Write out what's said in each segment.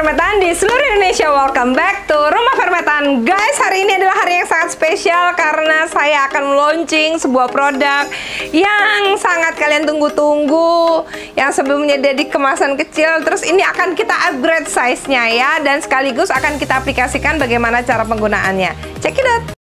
Fermetan di seluruh Indonesia. Welcome back to Rumah Fermetan. Guys, hari ini adalah hari yang sangat spesial karena saya akan launching sebuah produk yang sangat kalian tunggu-tunggu, yang sebelumnya dia di kemasan kecil, terus ini akan kita upgrade size-nya ya, dan sekaligus akan kita aplikasikan bagaimana cara penggunaannya. Check it out.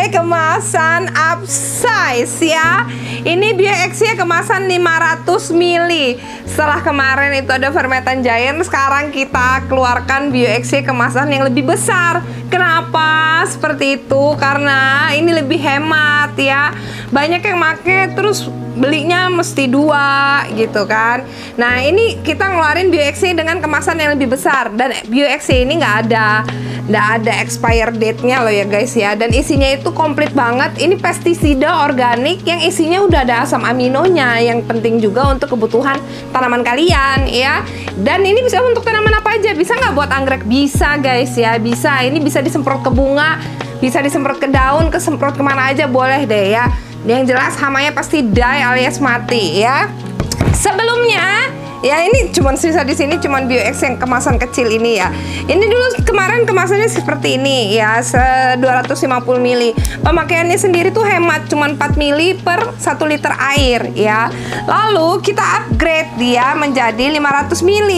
Kemasan upsize ya. Ini BioXY kemasan 500 ml. Setelah kemarin itu ada Fermetan Giant, sekarang kita keluarkan BioXY kemasan yang lebih besar. Kenapa seperti itu? Karena ini lebih hemat ya. Banyak yang make terus belinya mesti dua gitu kan. Nah, ini kita ngeluarin BioXY dengan kemasan yang lebih besar, dan BioXY ini nggak ada expire date-nya loh ya guys ya. Dan isinya itu komplit banget. Ini pestisida organik yang isinya udah ada asam aminonya, yang penting juga untuk kebutuhan tanaman kalian ya. Dan ini bisa untuk tanaman apa aja. Bisa nggak buat anggrek? Bisa guys ya, bisa. Ini bisa disemprot ke bunga, bisa disemprot ke daun, kesemprot kemana aja boleh deh ya. Yang jelas hamanya pasti die alias mati ya. Sebelumnya ya, ini cuman sisa di sini cuman BioXY yang kemasan kecil ini ya. Ini dulu kemarin kemasannya seperti ini ya, 250 ml. Pemakaiannya sendiri tuh hemat, cuman 4 ml per 1 liter air ya. Lalu kita upgrade dia menjadi 500 ml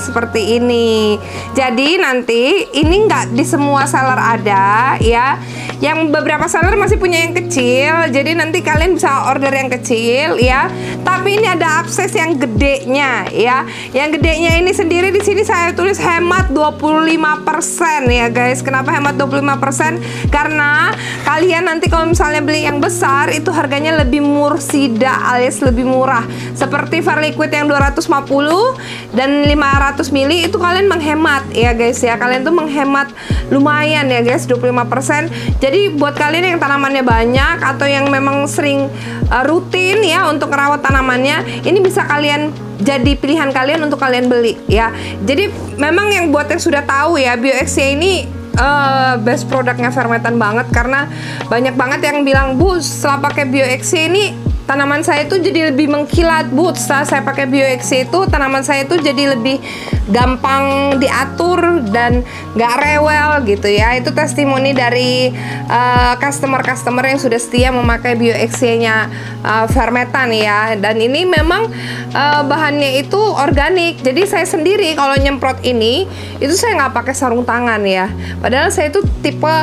seperti ini. Jadi nanti ini nggak di semua seller ada ya. Yang beberapa seller masih punya yang kecil, jadi nanti kalian bisa order yang kecil ya. Tapi ini ada upsize yang gedenya ya. Yang gedenya ini sendiri di sini saya tulis hemat 25% ya guys. Kenapa hemat 25%? Karena kalian nanti kalau misalnya beli yang besar itu harganya lebih mursida alias lebih murah. Seperti Farliquid yang 250 dan 500 ml itu kalian menghemat ya guys ya. Kalian tuh menghemat lumayan ya guys, 25%. Jadi buat kalian yang tanamannya banyak atau yang memang sering rutin ya untuk merawat tanamannya, ini bisa kalian jadi pilihan kalian untuk kalian beli ya. Jadi memang yang buat yang sudah tahu ya, BioXY ini best produknya Fermetan banget, karena banyak banget yang bilang, Bu, setelah pakai BioXY ini tanaman saya itu jadi lebih mengkilat, Bu. Setelah saya pakai BioXY itu tanaman saya itu jadi lebih gampang diatur dan nggak rewel gitu ya. Itu testimoni dari customer-customer yang sudah setia memakai BioXY-nya Fermetan ya. Dan ini memang bahannya itu organik. Jadi saya sendiri kalau nyemprot ini itu saya nggak pakai sarung tangan ya. Padahal saya itu tipe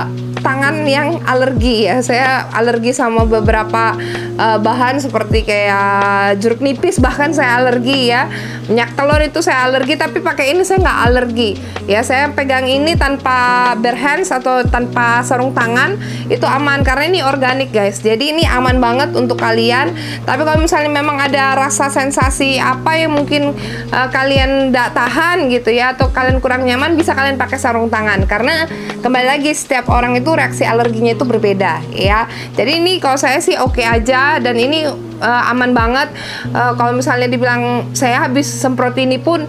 tangan yang alergi ya. Saya alergi sama beberapa bahan seperti kayak jeruk nipis, bahkan saya alergi ya. Minyak telur itu saya alergi, tapi pakai ini saya nggak alergi ya. Saya pegang ini tanpa bare hands atau tanpa sarung tangan itu aman karena ini organik guys. Jadi ini aman banget untuk kalian. Tapi kalau misalnya memang ada rasa sensasi apa yang mungkin kalian nggak tahan gitu ya, atau kalian kurang nyaman, bisa kalian pakai sarung tangan, karena kembali lagi setiap orang itu reaksi alerginya itu berbeda ya. Jadi ini kalau saya sih oke aja, dan ini aman banget. Kalau misalnya dibilang saya habis semprot ini pun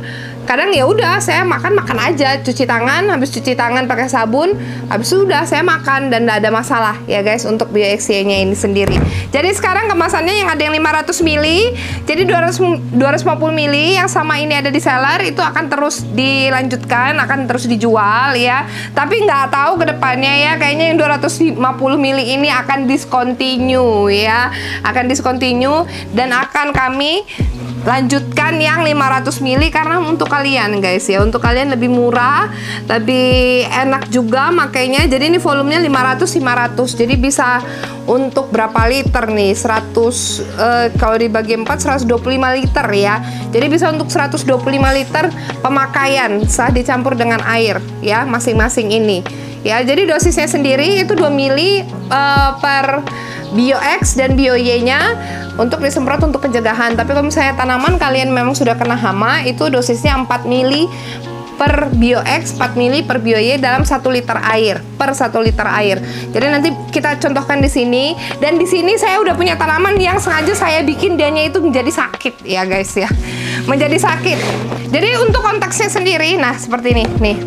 kadang ya udah saya makan aja, cuci tangan, habis cuci tangan pakai sabun, habis itu udah saya makan dan nggak ada masalah ya guys untuk BioXY-nya ini sendiri. Jadi sekarang kemasannya yang ada yang 500 ml, jadi 250 ml yang sama ini ada di seller, itu akan terus dilanjutkan, akan terus dijual ya. Tapi nggak tahu kedepannya ya, kayaknya yang 250 ml ini akan discontinue ya, akan discontinue, dan akan kami lanjutkan yang 500 ml karena untuk kalian guys ya, untuk kalian lebih murah, lebih enak juga makainya. Jadi ini volumenya 500. Jadi bisa untuk berapa liter nih? 100 kalau dibagi 4 125 liter ya. Jadi bisa untuk 125 liter pemakaian setelah dicampur dengan air ya, masing-masing ini. Ya, jadi dosisnya sendiri itu 2 ml per Bio-X dan Bio-Y-nya untuk disemprot untuk pencegahan. Tapi kalau misalnya tanaman kalian memang sudah kena hama, itu dosisnya 4 ml per Bio-X, 4 ml per Bio-Y dalam 1 liter air, per 1 liter air. Jadi nanti kita contohkan di sini. Dan di sini saya udah punya tanaman yang sengaja saya bikin dianya itu menjadi sakit ya guys ya. Menjadi sakit. Jadi untuk konteksnya sendiri, nah seperti ini nih.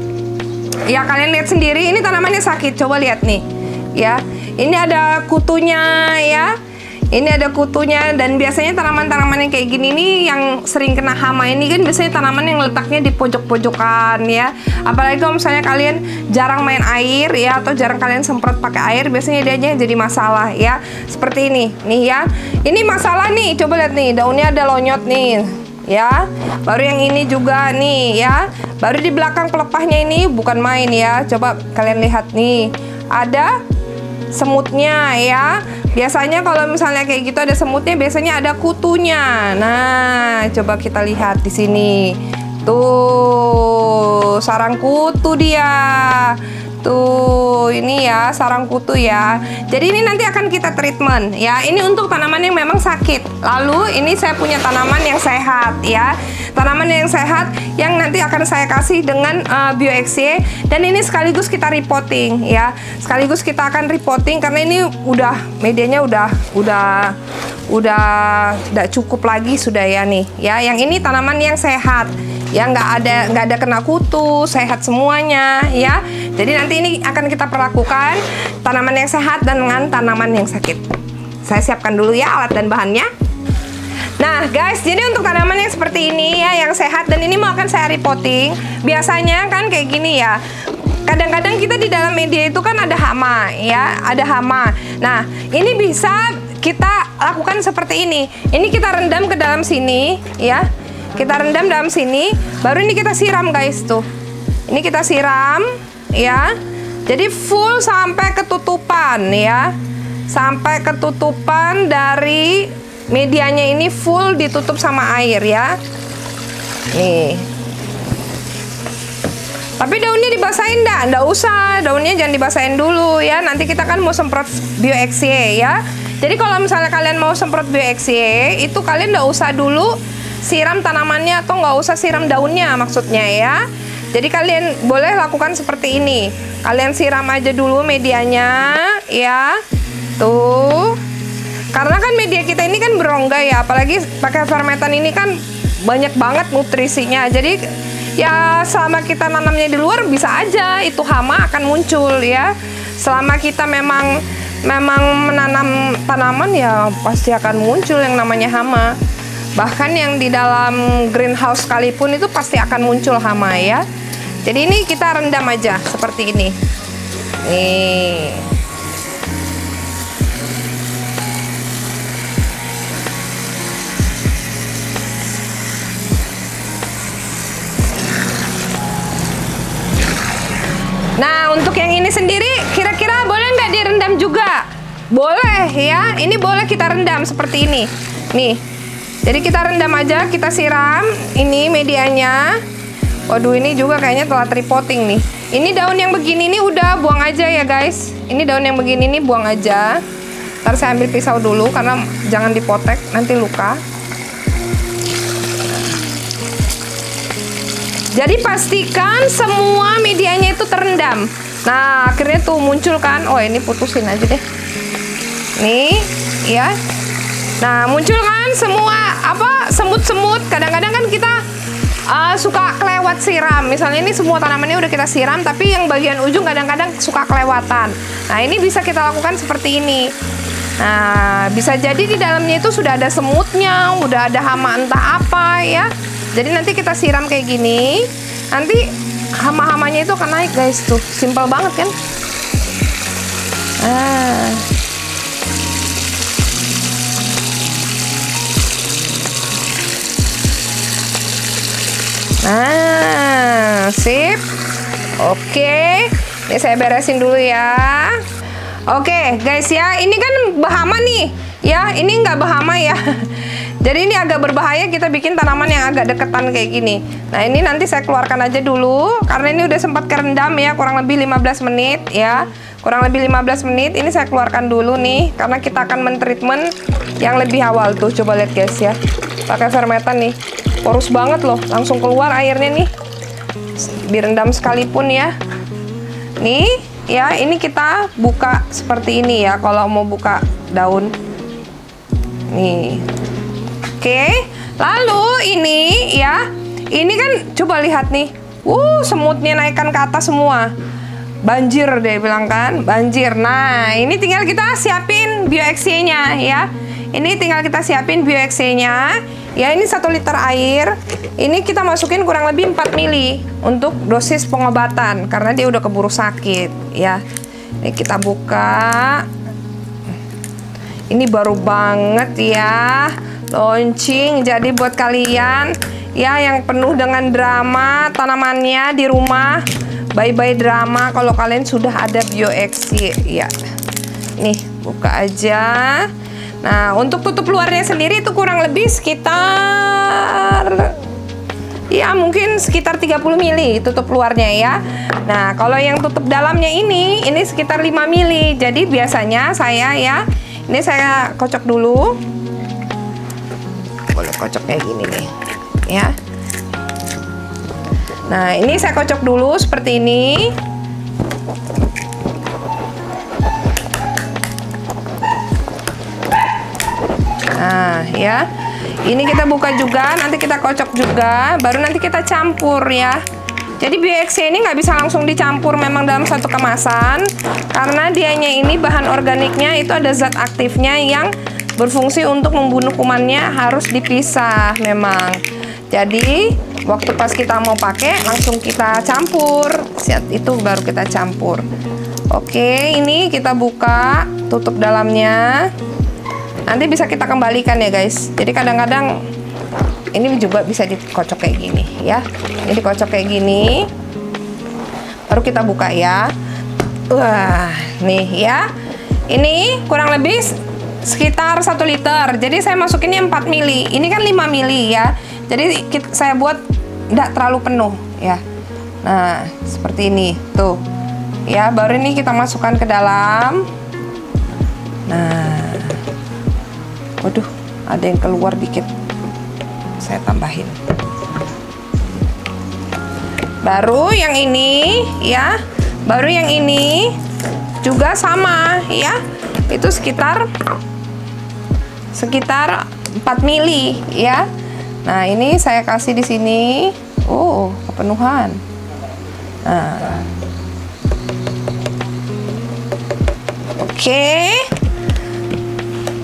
Ya kalian lihat sendiri, ini tanamannya sakit. Coba lihat nih. Ya, ini ada kutunya ya. Ini ada kutunya, dan biasanya tanaman-tanaman yang kayak gini nih yang sering kena hama ini kan biasanya tanaman yang letaknya di pojok-pojokan ya. Apalagi kalau misalnya kalian jarang main air ya, atau jarang kalian semprot pakai air, biasanya dia jadi masalah ya. Seperti ini nih ya. Ini masalah nih, coba lihat nih, daunnya ada lonyot nih ya. Baru yang ini juga nih ya. Baru di belakang pelepahnya ini bukan main ya. Coba kalian lihat nih, ada semutnya ya. Biasanya kalau misalnya kayak gitu ada semutnya, biasanya ada kutunya. Nah, coba kita lihat di sini. Tuh, sarang kutu dia. Tuh, ini ya sarang kutu ya. Jadi ini nanti akan kita treatment ya. Ini untuk tanaman yang memang sakit. Lalu ini saya punya tanaman yang sehat ya. Tanaman yang sehat yang nanti akan saya kasih dengan Bio-XY, dan ini sekaligus kita reporting ya. Sekaligus kita akan reporting karena ini udah medianya udah tidak cukup lagi sudah ya nih ya. Yang ini tanaman yang sehat. Ya nggak ada kena kutu, sehat semuanya ya. Jadi nanti ini akan kita perlakukan tanaman yang sehat dan dengan tanaman yang sakit. Saya siapkan dulu ya alat dan bahannya. Nah guys, jadi untuk tanaman yang seperti ini ya, yang sehat, dan ini mau akan saya repotting. Biasanya kan kayak gini ya. Kadang-kadang kita di dalam media itu kan ada hama ya, ada hama. Nah ini bisa kita lakukan seperti ini. Ini kita rendam ke dalam sini ya. Kita rendam dalam sini, baru ini kita siram guys tuh. Ini kita siram ya. Jadi full sampai ketutupan ya. Sampai ketutupan dari medianya ini full ditutup sama air ya. Nih. Tapi daunnya dibasahin nggak usah. Daunnya jangan dibasahin dulu ya. Nanti kita kan mau semprot Bio-XY ya. Jadi kalau misalnya kalian mau semprot Bio-XY, itu kalian nggak usah dulu siram tanamannya atau nggak usah siram daunnya maksudnya ya. Jadi kalian boleh lakukan seperti ini. Kalian siram aja dulu medianya ya. Tuh. Karena kan media kita ini kan berongga ya, apalagi pakai fermentan ini kan banyak banget nutrisinya. Jadi ya selama kita nanamnya di luar bisa aja itu hama akan muncul ya. Selama kita memang menanam tanaman ya pasti akan muncul yang namanya hama. Bahkan yang di dalam greenhouse sekalipun itu pasti akan muncul hama ya. Jadi ini kita rendam aja seperti ini. Nih. Nah, untuk yang ini sendiri kira-kira boleh nggak direndam juga? Boleh ya. Ini boleh kita rendam seperti ini. Nih. Jadi kita rendam aja, kita siram ini medianya. Waduh, ini juga kayaknya telah repotting nih. Ini daun yang begini nih udah buang aja ya guys. Ini daun yang begini nih buang aja. Ntar saya ambil pisau dulu karena jangan dipotek, nanti luka. Jadi pastikan semua medianya itu terendam. Nah, akhirnya tuh muncul kan. Oh, ini putusin aja deh. Nih, ya. Nah, muncul kan semua semut-semut. Kadang-kadang kan kita suka kelewat siram. Misalnya ini semua tanamannya udah kita siram, tapi yang bagian ujung kadang-kadang suka kelewatan. Nah, ini bisa kita lakukan seperti ini. Nah, bisa jadi di dalamnya itu sudah ada semutnya, udah ada hama entah apa ya. Jadi nanti kita siram kayak gini, nanti hama-hamanya itu akan naik guys tuh. Simpel banget kan? Nah, sip. Oke, ini saya beresin dulu ya. Oke, guys ya, ini kan bahama nih. Ya, ini nggak bahama ya. Jadi ini agak berbahaya kita bikin tanaman yang agak deketan kayak gini. Nah, ini nanti saya keluarkan aja dulu karena ini udah sempat kerendam ya, kurang lebih 15 menit ya. kurang lebih 15 menit. Ini saya keluarkan dulu nih, karena kita akan mentreatment yang lebih awal tuh. Coba lihat guys ya, pakai fermentan nih, porus banget loh, langsung keluar airnya nih, direndam sekalipun ya. Nih ya, ini kita buka seperti ini ya, kalau mau buka daun nih. Oke, lalu ini ya, ini kan coba lihat nih, semutnya naikkan ke atas semua. Banjir deh bilang kan, banjir. Nah, ini tinggal kita siapin BioXC-nya ya. Ini tinggal kita siapin BioXC-nya. Ya, ini 1 liter air. Ini kita masukin kurang lebih 4 mili untuk dosis pengobatan karena dia udah keburu sakit ya. Ini kita buka. Ini baru banget ya, launching. Jadi buat kalian ya yang penuh dengan drama tanamannya di rumah, bye-bye drama kalau kalian sudah ada BioXC ya. Nih, buka aja. Nah, untuk tutup luarnya sendiri itu kurang lebih sekitar ya mungkin sekitar 30 mili tutup luarnya ya. Nah, kalau yang tutup dalamnya ini sekitar 5 mili. Jadi biasanya saya ya, ini saya kocok dulu. Boleh kocok kayak gini nih ya. Nah, ini saya kocok dulu seperti ini. Nah, ya. Ini kita buka juga, nanti kita kocok juga, baru nanti kita campur ya. Jadi BioXC ini nggak bisa langsung dicampur memang dalam satu kemasan, karena dianya ini bahan organiknya itu ada zat aktifnya yang berfungsi untuk membunuh kumannya, harus dipisah memang. Jadi waktu pas kita mau pakai langsung kita campur, saat itu baru kita campur. Oke, ini kita buka, tutup dalamnya. Nanti bisa kita kembalikan ya guys. Jadi kadang-kadang ini juga bisa dikocok kayak gini ya. Ini dikocok kayak gini, baru kita buka ya. Wah, nih ya. Ini kurang lebih sekitar 1 liter. Jadi saya masukinnya 4 mili. Ini kan 5 mili ya. Jadi saya buat tidak terlalu penuh ya. Nah, seperti ini tuh. Ya, baru ini kita masukkan ke dalam. Nah. Waduh, ada yang keluar dikit. Saya tambahin. Baru yang ini ya. Baru yang ini juga sama ya. Itu sekitar 4 mili ya. Nah, ini saya kasih di sini. Oh, kepenuhan. Nah. Oke.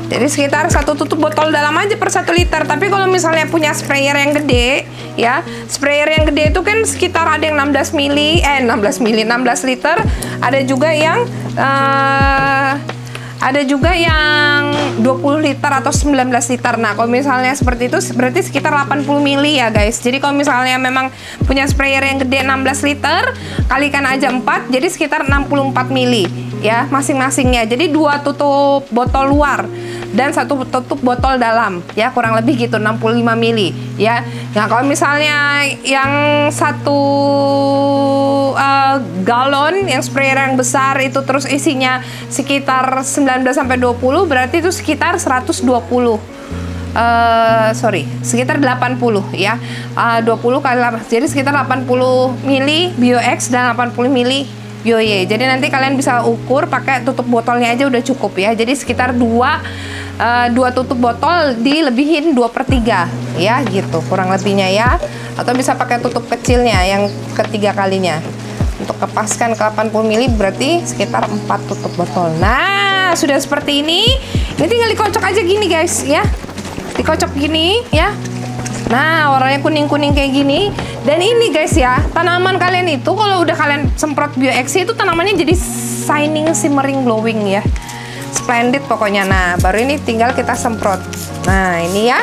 Jadi sekitar 1 tutup botol dalam aja per 1 liter. Tapi kalau misalnya punya sprayer yang gede ya, sprayer yang gede itu kan sekitar ada yang 16 liter, ada juga yang 20 liter atau 19 liter. Nah, kalau misalnya seperti itu berarti sekitar 80 mili ya guys. Jadi kalau misalnya memang punya sprayer yang gede 16 liter, kalikan aja 4, jadi sekitar 64 mili ya masing-masingnya. Jadi 2 tutup botol luar dan 1 tutup botol dalam ya, kurang lebih gitu 65 mili ya. Nah, kalau misalnya yang 1 galon yang sprayer yang besar itu terus isinya sekitar 19 sampai 20, berarti itu sekitar 120. Sekitar 80 ya. 20 kali 8, jadi sekitar 80 mili BioX dan 80 mili BioY. Jadi nanti kalian bisa ukur pakai tutup botolnya aja udah cukup ya. Jadi sekitar 2 tutup botol dilebihin 2/3 ya gitu kurang lebihnya ya. Atau bisa pakai tutup kecilnya yang ketiga kalinya. Untuk kepaskan ke 80 mili berarti sekitar 4 tutup botol. Nah, sudah seperti ini. Ini tinggal dikocok aja gini guys ya. Dikocok gini ya. Nah, warnanya kuning-kuning kayak gini. Dan ini guys ya, tanaman kalian itu kalau udah kalian semprot BioXC itu tanamannya jadi shining, shimmering, glowing ya. Splendid pokoknya. Nah, baru ini tinggal kita semprot. Nah, ini ya.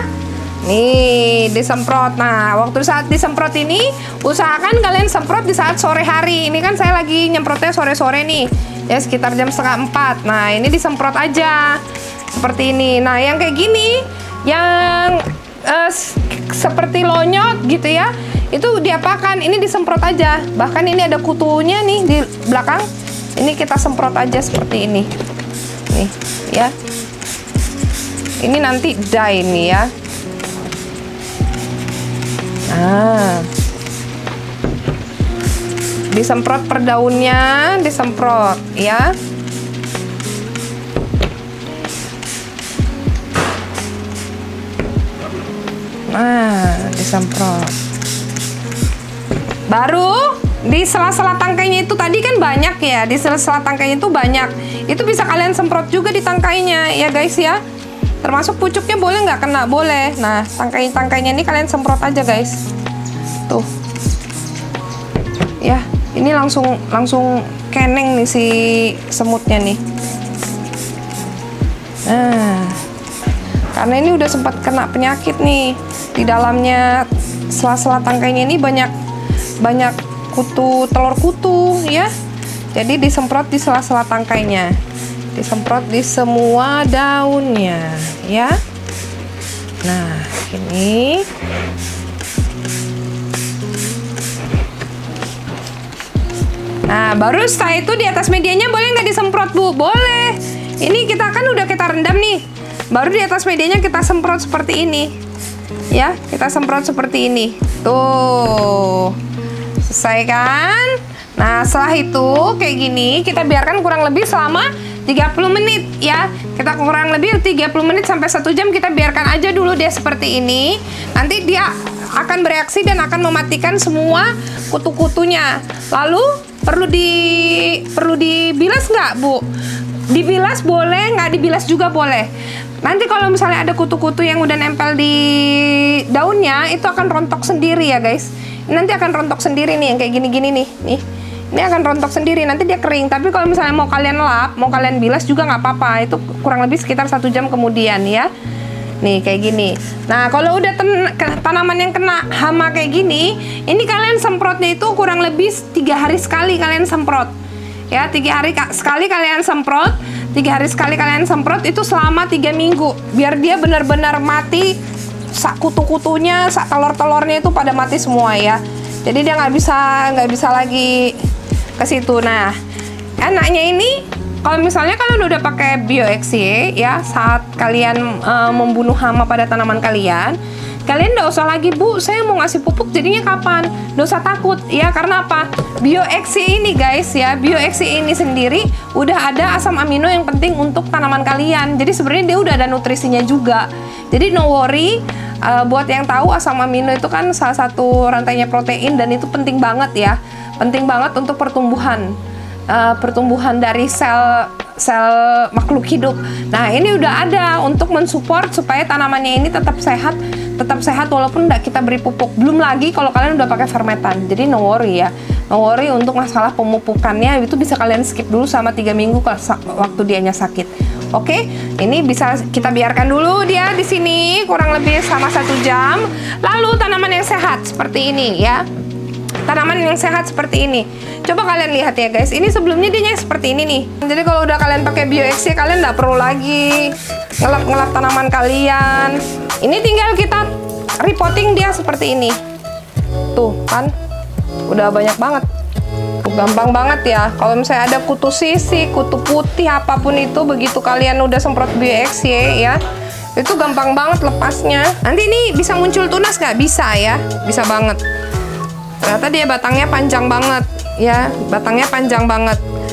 Nih, disemprot. Nah, waktu saat disemprot ini, usahakan kalian semprot di saat sore hari. Ini kan saya lagi nyemprotnya sore-sore nih. Ya, sekitar jam 3:30. Nah, ini disemprot aja. Seperti ini. Nah, yang kayak gini, yang seperti lonyot gitu ya, itu diapakan? Ini disemprot aja. Bahkan ini ada kutunya nih di belakang. Ini Ini kita semprot aja seperti ini. Nih, ya. Ini nanti dye nih ya. Nah. Disemprot per daunnya, disemprot ya. Nah, disemprot. Baru di sela-sela tangkainya itu tadi kan banyak ya, di sela-sela tangkainya itu banyak. Itu bisa kalian semprot juga di tangkainya ya guys ya. Termasuk pucuknya boleh nggak kena? Boleh. Nah, tangkainya ini kalian semprot aja guys. Tuh. Ya, ini langsung keneng nih si semutnya nih. Nah, karena ini udah sempat kena penyakit nih. Di dalamnya sela-sela tangkainya ini banyak kutu, telur kutu ya. Jadi disemprot di sela-sela tangkainya. Disemprot di semua daunnya ya. Nah, ini nah, baru setelah itu di atas medianya boleh nggak disemprot, Bu? Boleh. Ini kita kan udah kita rendam nih. Baru di atas medianya kita semprot seperti ini. Ya, kita semprot seperti ini. Tuh. Selesai kan? Nah, setelah itu kayak gini, kita biarkan kurang lebih selama 30 menit ya. Kita kurang lebih 30 menit sampai 1 jam kita biarkan aja dulu dia seperti ini. Nanti dia akan bereaksi dan akan mematikan semua kutu-kutunya. Lalu perlu dibilas nggak, Bu? Dibilas boleh, nggak dibilas juga boleh. Nanti kalau misalnya ada kutu-kutu yang udah nempel di daunnya, itu akan rontok sendiri ya guys. Nanti akan rontok sendiri nih, yang kayak gini-gini nih. Ini akan rontok sendiri, nanti dia kering. Tapi kalau misalnya mau kalian lap, mau kalian bilas juga nggak apa-apa. Itu kurang lebih sekitar 1 jam kemudian ya. Nih kayak gini. Nah kalau udah tanaman yang kena hama kayak gini, ini kalian semprotnya itu kurang lebih 3 hari sekali kalian semprot. Ya, 3 hari sekali kalian semprot. 3 hari sekali kalian semprot itu selama 3 minggu. Biar dia benar-benar mati, sak kutu-kutunya, sak telur-telurnya itu pada mati semua ya. Jadi dia nggak bisa lagi ke situ. Nah, enaknya ini kalau misalnya kalian udah pakai BioXY ya, saat kalian membunuh hama pada tanaman kalian nggak usah lagi, Bu, saya mau ngasih pupuk jadinya kapan? Nggak usah takut ya, karena apa? BioXY ini guys ya, BioXY ini sendiri udah ada asam amino yang penting untuk tanaman kalian. Jadi sebenarnya dia udah ada nutrisinya juga. Jadi no worry. Buat yang tahu, asam amino itu kan salah satu rantainya protein dan itu penting banget ya. Penting banget untuk pertumbuhan dari sel makhluk hidup. Nah, ini udah ada untuk mensupport supaya tanamannya ini tetap sehat walaupun nggak kita beri pupuk. Belum lagi kalau kalian udah pakai fermentan. Jadi no worry ya. No worry untuk masalah pemupukannya, itu bisa kalian skip dulu sama 3 minggu waktu dianya sakit. Oke, ini bisa kita biarkan dulu dia di sini kurang lebih sama 1 jam. Lalu tanaman yang sehat seperti ini ya. Tanaman yang sehat seperti ini. Coba kalian lihat ya guys. Ini sebelumnya dia seperti ini nih. Jadi kalau udah kalian pakai BioXY, kalian nggak perlu lagi ngelap tanaman kalian. Ini tinggal kita repotting dia seperti ini. Tuh kan, udah banyak banget. Gampang banget ya. Kalau misalnya ada kutu sisik, kutu putih, apapun itu, begitu kalian udah semprot BioXY ya, itu gampang banget lepasnya. Nanti ini bisa muncul tunas nggak? Bisa ya, bisa banget. Ternyata dia batangnya panjang banget ya, batangnya panjang banget.